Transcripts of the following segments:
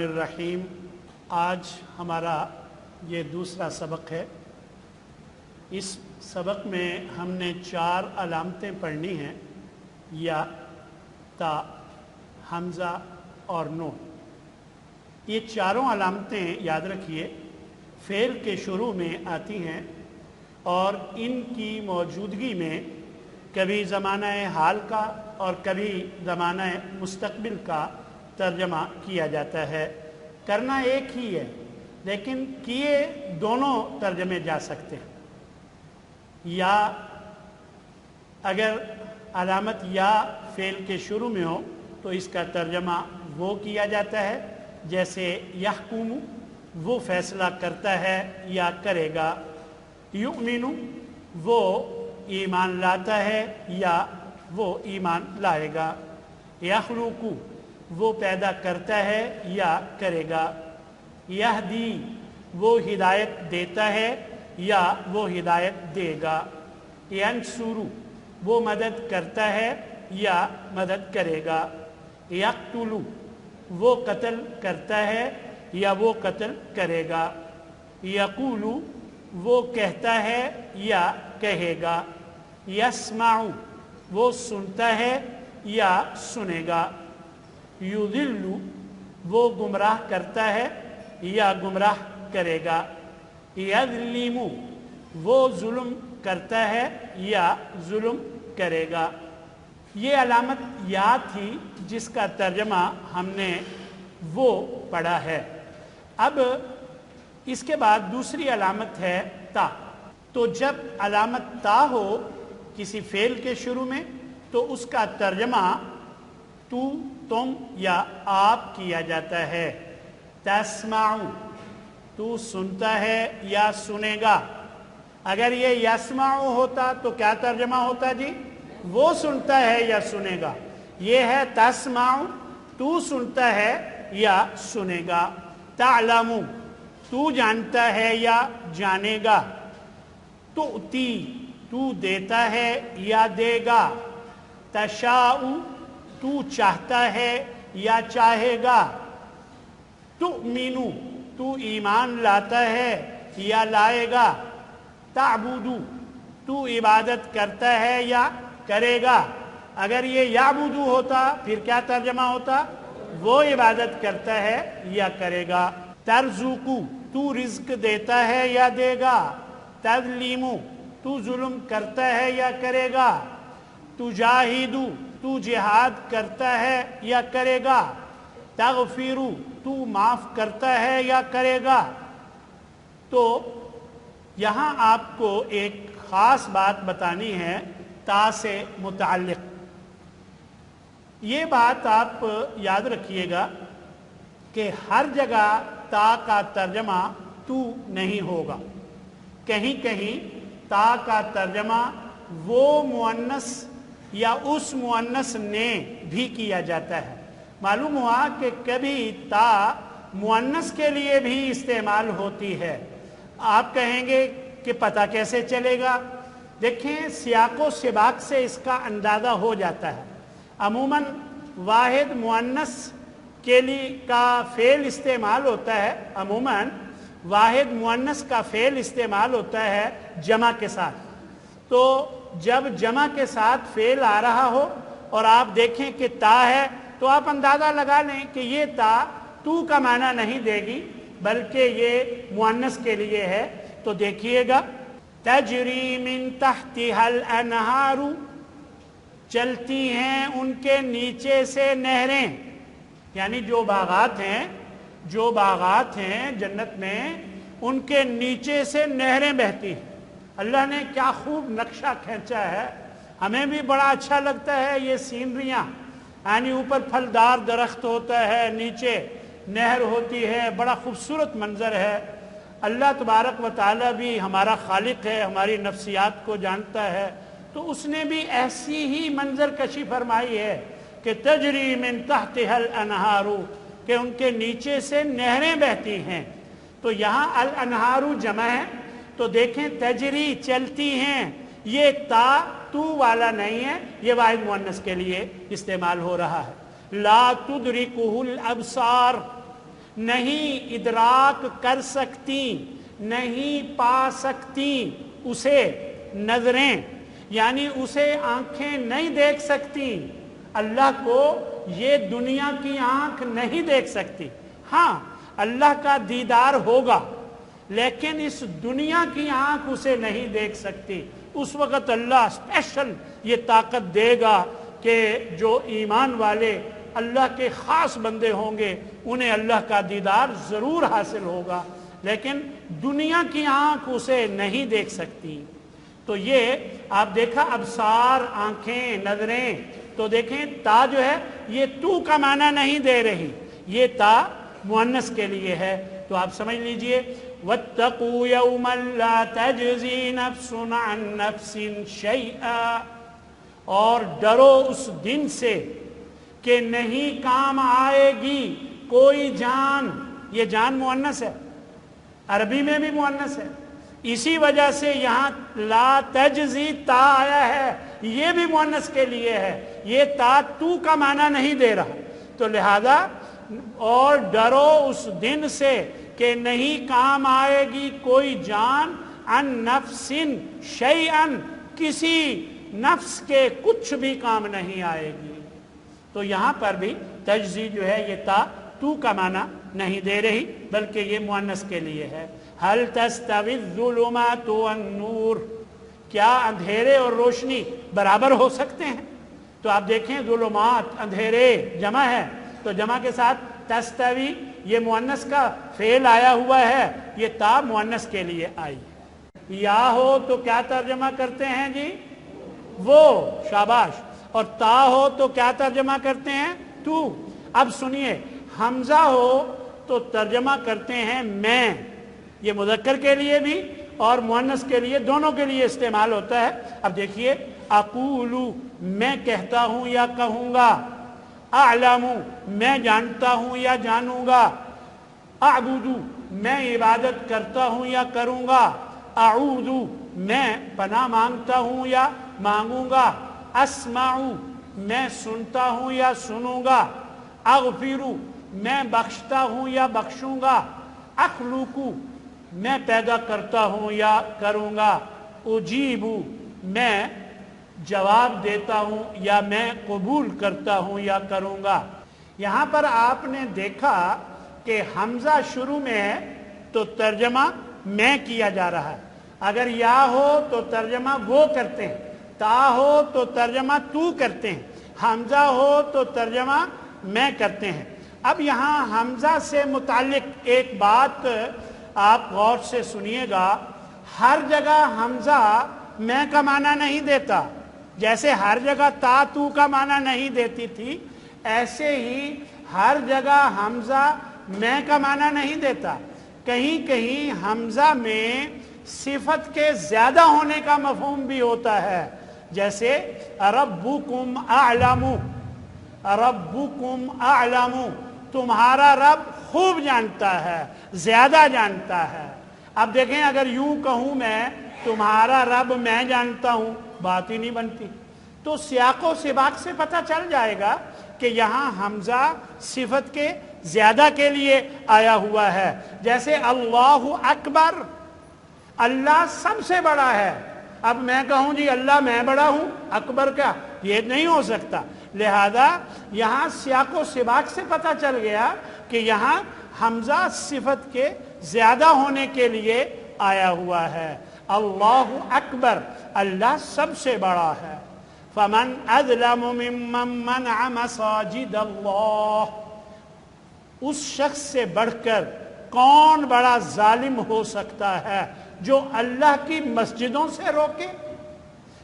रहीम। आज हमारा ये दूसरा सबक है। इस सबक में हमने 4 अलामतें पढ़नी हैं, या, ता, हमज़ा और नून। ये चारों अलामतें याद रखिए फ़ेल के शुरू में आती हैं और इनकी मौजूदगी में कभी ज़माना हाल का और कभी ज़माना मुस्तक़बिल का तर्जमा किया जाता है। करना एक ही है, लेकिन किए दोनों तर्जमे जा सकते हैं। या अगर अलामत या फ़ेल के शुरू में हो तो इसका तर्जमा वो किया जाता है, जैसे यहकुमु वो फैसला करता है या करेगा, युमिनु वो ईमान लाता है या वो ईमान लाएगा, यखलुकु वो पैदा करता है या करेगा, यहदी वो हिदायत देता है या वो हिदायत देगा, यंसुरु वो मदद करता है या मदद करेगा, यक्तुलु वो कत्ल करता है या वो कत्ल करेगा, यकूलु वो कहता है या कहेगा, यस्माउ वो सुनता है या सुनेगा, युदिल्लु वो गुमराह करता है या गुमराह करेगा, यज़लिमु वो जुल्म करता है या जुल्म करेगा। ये अलामत या थी जिसका तर्जमा हमने वो पढ़ा है। अब इसके बाद दूसरी अलामत है ता। तो जब अलामत ता हो किसी फ़ेल के शुरू में तो उसका तर्जमा तू, तुम या आप किया जाता है। तस्माउ तू सुनता है या सुनेगा। अगर ये यस्माउ होता तो क्या तर्जमा होता जी? वो सुनता है या सुनेगा। ये है तस्माउ तू सुनता है या सुनेगा। तालमु तू जानता है या जानेगा। तुती तू देता है या देगा। तशाउ तू चाहता है या चाहेगा। तुमीनु तू ईमान लाता है या लाएगा। ताबुदु तू इबादत करता है या करेगा। अगर ये याबुदु होता फिर क्या तर्जमा होता? वो इबादत करता है या करेगा। तरजुकु तू रिज्क देता है या देगा। तज़लीमु तू जुल्म करता है या करेगा। तुजाहिदु तू जिहाद करता है या करेगा। तगफिरु तू माफ़ करता है या करेगा। तो यहाँ आपको एक ख़ास बात बतानी है ता से मुताल्लिक़। ये बात आप याद रखिएगा कि हर जगह ता का तर्जमा तू नहीं होगा। कहीं कहीं ता का तर्जमा वो मुअन्नस या उस मुअन्नस ने भी किया जाता है। मालूम हुआ कि कभी ता मुअन्नस के लिए भी इस्तेमाल होती है। आप कहेंगे कि पता कैसे चलेगा? देखें, सियाको सिबाक से इसका अंदाज़ा हो जाता है। अमूमन वाहिद मुअन्नस के लिए का फ़ेल इस्तेमाल होता है। अमूमन वाहिद मुअन्नस का फ़ेल इस्तेमाल होता है जमा के साथ। तो जब जमा के साथ फ़ेल आ रहा हो और आप देखें कि ता है तो आप अंदाज़ा लगा लें कि ये ता तू का माना नहीं देगी, बल्कि ये मुअन्नस के लिए है। तो देखिएगा, तजरी मिन तहतिहल अनहारू चलती हैं उनके नीचे से नहरें। यानी जो बागात हैं जन्नत में, उनके नीचे से नहरें बहती हैं। अल्लाह ने क्या खूब नक्शा खींचा है। हमें भी बड़ा अच्छा लगता है ये सीनरियाँ। यानी ऊपर फलदार दरख्त होता है, नीचे नहर होती है, बड़ा खूबसूरत मंजर है। अल्लाह तबारक व तआला भी हमारा खालिक है, हमारी नफ्सियात को जानता है, तो उसने भी ऐसी ही मंजर कशी फरमाई है कि तजरी मिन तहतिहल अनहारू, कि उनके नीचे से नहरें बहती हैं। तो यहाँ अल अनहारू जमा है, तो देखें तजरी चलती हैं, ये ता तू वाला नहीं है, ये वाहिद मुअन्नस के लिए इस्तेमाल हो रहा है। ला तुदरिकुहुल अबसार نہیں ادراک کر سکتی، نہیں پا سکتی اسے نظریں، یعنی اسے آنکھیں نہیں دیکھ سکتی، اللہ کو یہ دنیا کی آنکھ نہیں دیکھ سکتی۔ ہاں اللہ کا دیدار ہوگا لیکن اس دنیا کی آنکھ اسے نہیں دیکھ سکتی۔ اس وقت اللہ اسپیشل یہ طاقت دے گا کہ جو ایمان والے اللہ کے خاص بندے ہوں گے انہیں اللہ کا دیدار ضرور حاصل ہوگا، لیکن دنیا کی آنکھ اسے نہیں دیکھ سکتی۔ تو یہ آپ دیکھا ابصار، آنکھیں، نظریں، تو دیکھیں تا جو ہے یہ تو کا معنی نہیں دے رہی، یہ تا مؤنث کے لیے ہے۔ تو آپ سمجھ لیجئے وَاتَّقُوا يَوْمًا لَا تَجْزِي نَفْسٌ عَن نَفْسٍ شَيْئًا، اور ڈرو اس دن سے کہ نہیں کام آئے گی کوئی جان۔ یہ جان مؤنث ہے، عربی میں بھی مؤنث ہے، اسی وجہ سے یہاں لا تجزی تا آیا ہے، یہ بھی مؤنث کے لیے ہے، یہ تا تو کا معنی نہیں دے رہا۔ تو لہذا اور ڈرو اس دن سے کہ نہیں کام آئے گی کوئی جان عن نفس شیئن، کسی نفس کے کچھ بھی کام نہیں آئے گی۔ تو یہاں پر بھی تجزی جو ہے یہ تا تو کا معنی نہیں دے رہی بلکہ یہ مؤنث کے لیے ہے۔ هل تستوی الظلمات والنور، کیا اندھیرے اور روشنی برابر ہو سکتے ہیں؟ تو آپ دیکھیں ظلمات اندھیرے جمع ہے، تو جمع کے ساتھ تستوی یہ مؤنث کا فعل آیا ہوا ہے، یہ تا مؤنث کے لیے آئی ہے۔ یا ہو تو کیا ترجمہ کرتے ہیں جی؟ وہ، شاباش۔ اور تا ہو تو کیا ترجمہ کرتے ہیں؟ تو۔ اب سنیے، حمزہ ہو تو ترجمہ کرتے ہیں میں، یہ مذکر کے لیے بھی اور مؤنث کے لیے، دونوں کے لیے استعمال ہوتا ہے۔ اب دیکھیے اقولو میں کہتا ہوں یا کہوں گا، اعلمو میں جانتا ہوں یا جانوں گا، اعبدو میں عبادت کرتا ہوں یا کروں گا، اعوذو میں پناہ مانگتا ہوں یا مانگوں گا، اسمعو میں سنتا ہوں یا سنوں گا، اغفرو میں بخشتا ہوں یا بخشوں گا، اخلقو میں پیدا کرتا ہوں یا کروں گا، اجیبو میں جواب دیتا ہوں یا میں قبول کرتا ہوں یا کروں گا۔ یہاں پر آپ نے دیکھا کہ حمزہ شروع میں ہے تو ترجمہ میں کیا جا رہا ہے، اگر یا ہو تو ترجمہ وہ کرتے ہیں، تا ہو تو ترجمہ تو کرتے ہیں، حمزہ ہو تو ترجمہ میں کرتے ہیں۔ اب یہاں حمزہ سے متعلق ایک بات آپ غور سے سنیے گا، ہر جگہ حمزہ میں کا معنی نہیں دیتا، جیسے ہر جگہ تا تو کا معنی نہیں دیتی تھی، ایسے ہی ہر جگہ حمزہ میں کا معنی نہیں دیتا۔ کہیں کہیں حمزہ میں صفت کے زیادہ ہونے کا مفہوم بھی ہوتا ہے، جیسے ربکم اعلم، ربکم اعلم، تمہارا رب خوب جانتا ہے، زیادہ جانتا ہے۔ اب دیکھیں اگر یوں کہوں میں تمہارا رب میں جانتا ہوں، بات ہی نہیں بنتی۔ تو سیاق و سباق سے پتہ چل جائے گا کہ یہاں حمزہ صفت کے زیادہ کے لیے آیا ہوا ہے، جیسے اللہ اکبر، اللہ سب سے بڑا ہے۔ اب میں کہوں جی اللہ میں بڑا ہوں، اکبر کیا، یہ نہیں ہو سکتا۔ لہذا یہاں سیاق و سباق سے پتہ چل گیا کہ یہاں حمزہ صفت کے زیادہ ہونے کے لیے آیا ہوا ہے۔ اللہ اکبر، اللہ سب سے بڑا ہے۔ فمن اظلم ممن منع مساجد اللہ، اس شخص سے بڑھ کر کون بڑا ظالم ہو سکتا ہے جو اللہ کی مسجدوں سے روکے،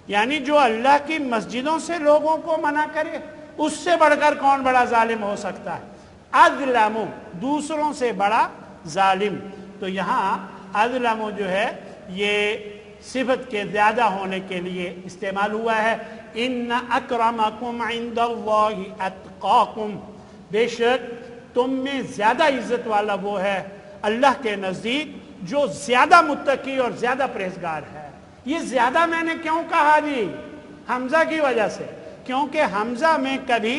یعنی جو اللہ کی مسجدوں سے لوگوں کو منع کرے، اس سے بڑھ کر کون بڑا ظالم ہو سکتا ہے؟ اظلم، دوسروں سے بڑا ظالم۔ تو یہاں اظلم جو ہے یہ صفت کے زیادہ ہونے کے لیے استعمال ہوا ہے۔ ان اکرمکم عند اللہ اتقاکم، بے شک تم میں زیادہ عزت والا وہ ہے اللہ کے نزدیک جو زیادہ متقی اور زیادہ پرہیزگار ہے۔ یہ زیادہ میں نے کیوں کہا جی؟ حمزہ کی وجہ سے، क्योंकि हमजा में कभी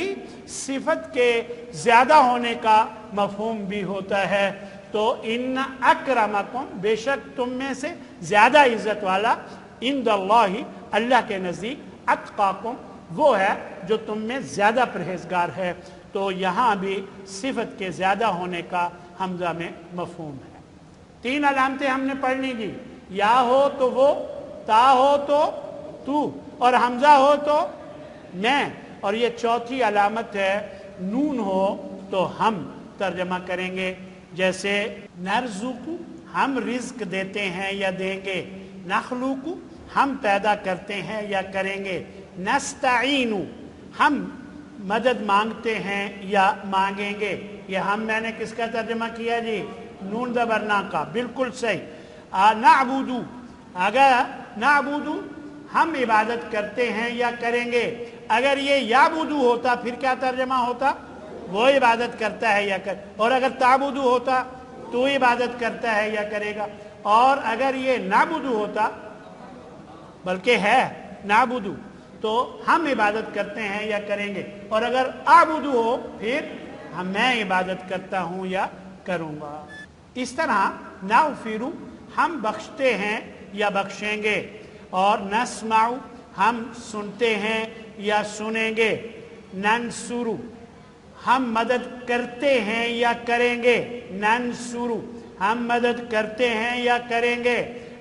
सिफत के ज्यादा होने का मफहूम भी होता है। तो इन्न अक्रमकुम, बेशक तुम में से ज्यादा इज्जत वाला, इंदल्लाहि, अल्लाह के नजदीक, अत्काकुम, वो है जो तुम में ज्यादा परहेजगार है। तो यहाँ भी सिफत के ज्यादा होने का हमजा में मफहूम है। 3 अलामतें हमने पढ़नी जी, या हो तो वो, ता हो तो तू, और हमजा हो तो मैं, और ये चौथी अलामत है नून हो तो हम। तर्जमा करेंगे जैसे नरजुकु, हम रिज्क देते हैं या देंगे, नखलुकु, हम पैदा करते हैं या करेंगे, नस्तईनु, हम मदद मांगते हैं या मांगेंगे। ये हम मैंने किसका तर्जमा किया जी? नून ज़बरना का, बिल्कुल सही। नाबुदु, अगर नाबुदु हम इबादत करते हैं या करेंगे, अगर ये याबुदु होता फिर क्या तर्जमा होता? वो इबादत करता है या कर, और अगर ताबुदु होता तो इबादत करता है या करेगा। और अगर ये नाबुदु होता, बल्कि है नाबुदु, तो हम इबादत करते हैं या करेंगे, और अगर आबुदु हो फिर मैं इबादत करता हूं या करूंगा। इस तरह नाउफिरु, हम बख्शते हैं या बख्शेंगे, और नस्माउ, हम सुनते हैं या सुनेंगे, ननसुरु, हम मदद करते हैं या करेंगे, ननसुरु, हम मदद करते हैं या करेंगे,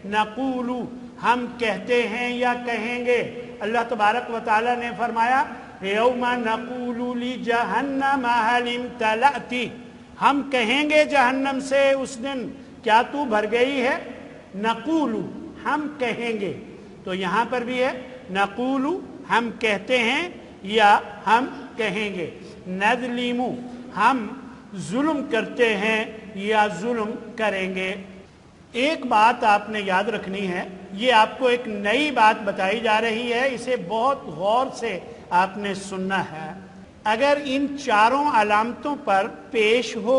नकूलु, हम कहते हैं या कहेंगे। अल्लाह तबारक व तआला ने फरमाया, यौमा नकूलु ली जहन्नम हल इम्तलअती, हम कहेंगे जहन्नम से उस दिन क्या तू भर गई है। नकूलु, हम कहेंगे, तो यहाँ पर भी है नकूलु, हम कहते हैं या हम कहेंगे। नज़लिमु, हम जुल्म करते हैं या जुल्म करेंगे। एक बात आपने याद रखनी है, ये आपको एक नई बात बताई जा रही है, इसे बहुत गौर से आपने सुनना है। अगर इन चारों अलामतों पर पेश हो,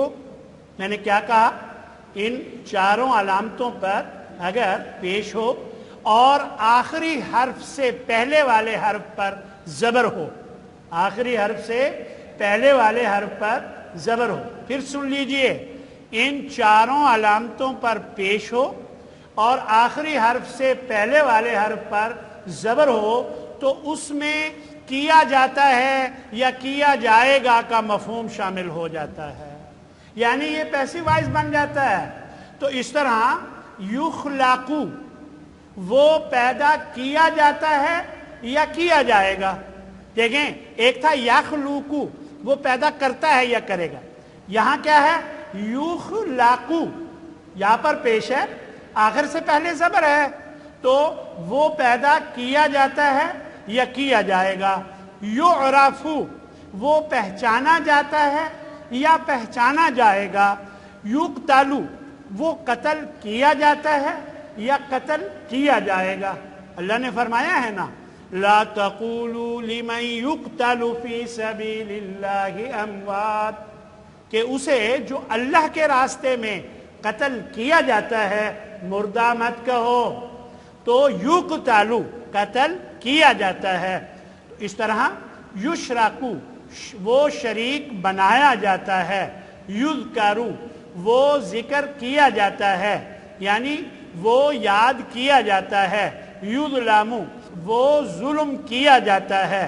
मैंने क्या कहा, इन चारों अलामतों पर अगर पेश हो और आखिरी हर्फ से पहले वाले हर्फ पर जबर हो, आखिरी हर्फ से पहले वाले हर्फ पर जबर हो, फिर सुन लीजिए, इन चारों अलामतों पर पेश हो और आखिरी हर्फ से पहले वाले हर्फ पर जबर हो, तो उसमें किया जाता है या किया जाएगा का मफहूम शामिल हो जाता है, यानी ये पैसिव वॉइस बन जाता है। तो इस तरह युखलाकू, वो पैदा किया जाता है या किया जाएगा। देखें, एक था यखलूकू, वो पैदा करता है या करेगा, यहां क्या है युखलाकू, यहां पर पेश है, आखिर से पहले जबर है, तो वो पैदा किया जाता है या किया जाएगा। युअरफू, वो पहचाना जाता है या पहचाना जाएगा। युक्तलू, वो कत्ल किया जाता है या कत्ल किया जाएगा। अल्लाह ने फरमाया है ना, ला तक़ूलू लिमन युक्तलू फी सबीलिल्लाहि अमवात, कि उसे जो अल्लाह के रास्ते में कत्ल किया जाता है मुर्दा मत कहो, तो युक्तलू, कत्ल किया जाता है। इस तरह युशराकू, वो शरीक बनाया जाता है। युज़करू, वो जिक्र किया जाता है, यानी वो याद किया जाता है। युज़लामू, वो जुल्म किया जाता है।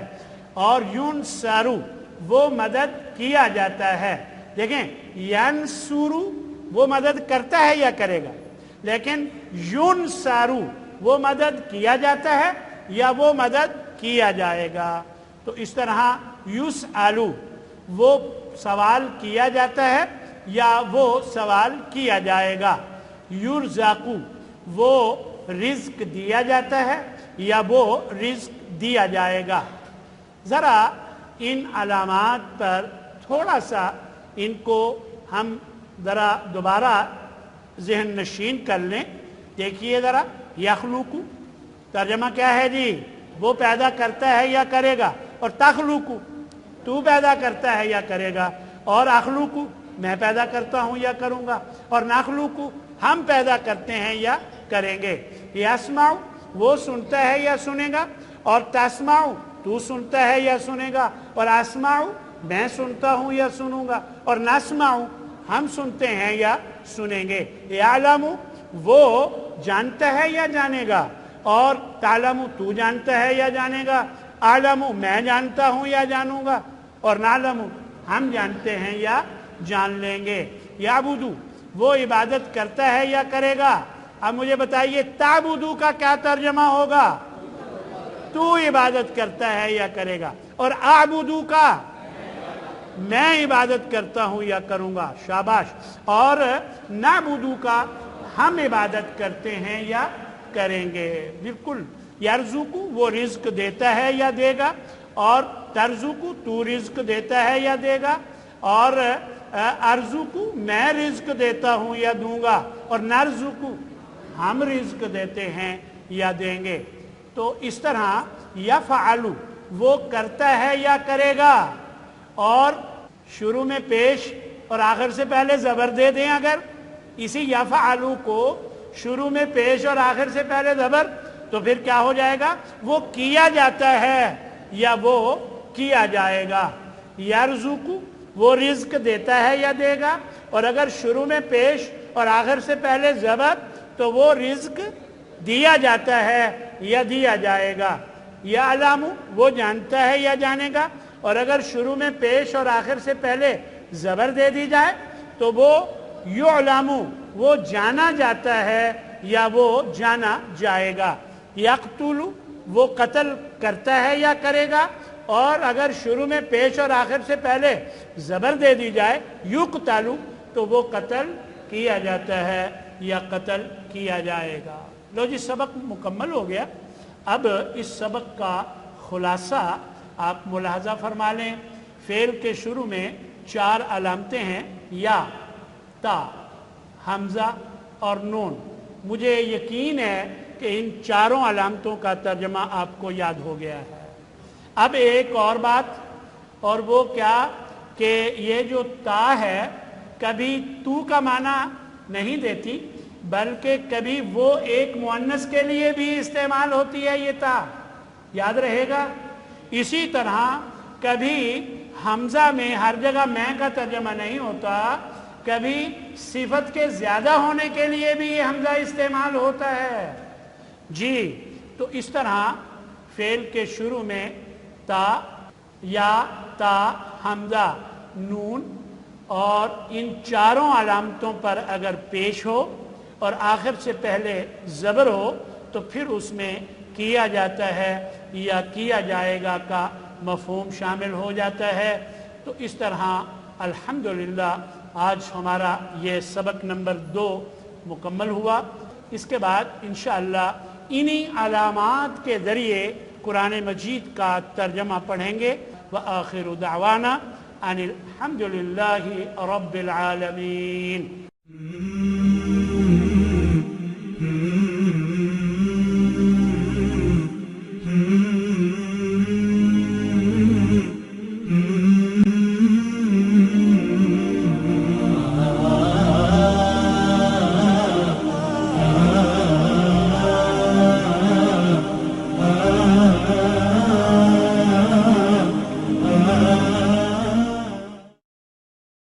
और युनसरू, वो मदद किया जाता है। देखें, यनसुरु, वो मदद करता है या करेगा, लेकिन युनसरू, वो मदद किया जाता है या वो मदद किया जाएगा। तो इस तरह युसअलू, वो सवाल किया जाता है या वो सवाल किया जाएगा। युरज़ाकू, वो रिज्क दिया जाता है या वो रिज्क दिया जाएगा। ज़रा इन अलामात पर थोड़ा सा इनको हम ज़रा दोबारा जहन नशीन कर लें। देखिए ज़रा, यखलूकू तर्जमा क्या है जी, वो पैदा करता है या करेगा। और तखलूकू, तू पैदा करता है या करेगा। और अखलूकू, मैं पैदा करता हूं या करूंगा। और नखलूकू, हम पैदा करते हैं या करेंगे। यस्माउ, वो सुनता है या सुनेगा। और तस्माउ, तू सुनता है या सुनेगा, और आसमाऊ मैं सुनता हूँ या सुनूंगा, और नस्माऊ हम सुनते हैं या सुनेंगे। यालमु वो जानता है या जानेगा, और तालमु तू जानता है या जानेगा, आलमु मैं जानता हूँ या जानूंगा, और नालमु हम जानते हैं या जान लेंगे। याबुदू वो इबादत करता है या करेगा। अब मुझे बताइए ताबुदू का क्या तर्जमा होगा? तू इबादत करता है या करेगा, और आबुदू का मैं इबादत करता हूं या करूंगा। शाबाश। और नाबुदू का हम इबादत करते हैं या करेंगे। बिल्कुल। यरजुकू वो रिज्क देता है या देगा, और तरजुकू तू रिज्क देता है या देगा, और अर्जुकू मैं रिज्क देता हूं या दूंगा, और नरजुकू हम रिज्क देते हैं या देंगे। तो इस तरह यफ़अलु वो करता है या करेगा, और शुरू में पेश और आखिर से पहले ज़बर दे दें अगर इसी यफ़अलु को शुरू में पेश और आखिर से पहले ज़बर, तो फिर क्या हो जाएगा? वो किया जाता है या वो किया जाएगा। यरजुकु वो रिज्क देता है या देगा, और अगर शुरू में पेश और आखिर से पहले ज़बर, तो वो रिज्क दिया जाता है या दिया जाएगा। या अलामु वो जानता है या जानेगा, और अगर शुरू में पेश और आखिर से पहले ज़बर दे दी जाए तो वो युअलमु वो जाना जाता है या वो जाना जाएगा। यक़्तुलु वो कत्ल करता है या करेगा, और अगर शुरू में पेश और आखिर से पहले ज़बर दे दी जाए युक़्तलु तो वो कत्ल किया जाता है या कत्ल किया जाएगा। लो जी, सबक मुकम्मल हो गया। अब इस सबक का खुलासा आप मुलाहजा फरमा लें। फ़ेल के शुरू में 4 अलामतें हैं, या, ता, हमज़ा और नून। मुझे यकीन है कि इन चारों अलामतों का तर्जमा आपको याद हो गया है। अब एक और बात, और वो क्या कि ये जो ता है कभी तू का माना नहीं देती, बल्कि कभी वो एक मुअन्नस के लिए भी इस्तेमाल होती है ये ता, याद रहेगा। इसी तरह कभी हमज़ा में हर जगह मैं का तर्जमा नहीं होता, कभी सिफत के ज़्यादा होने के लिए भी ये हमज़ा इस्तेमाल होता है जी। तो इस तरह फ़ेल के शुरू में ता, या, ता, हमज़ा, नून और इन चारों अलामतों पर अगर पेश हो और आखिर से पहले ज़बर हो तो फिर उसमें किया जाता है या किया जाएगा का मफ़हूम शामिल हो जाता है। तो इस तरह अल्हम्दुलिल्लाह आज हमारा ये सबक नंबर 2 मुकम्मल हुआ। इसके बाद इंशाअल्लाह इन्हीं अलामात के ज़रिए कुरान मजीद का तर्जमा पढ़ेंगे। व आखिरु दावाना अनिल हम्दुलिल्लाहि रब्बिल आलमीन।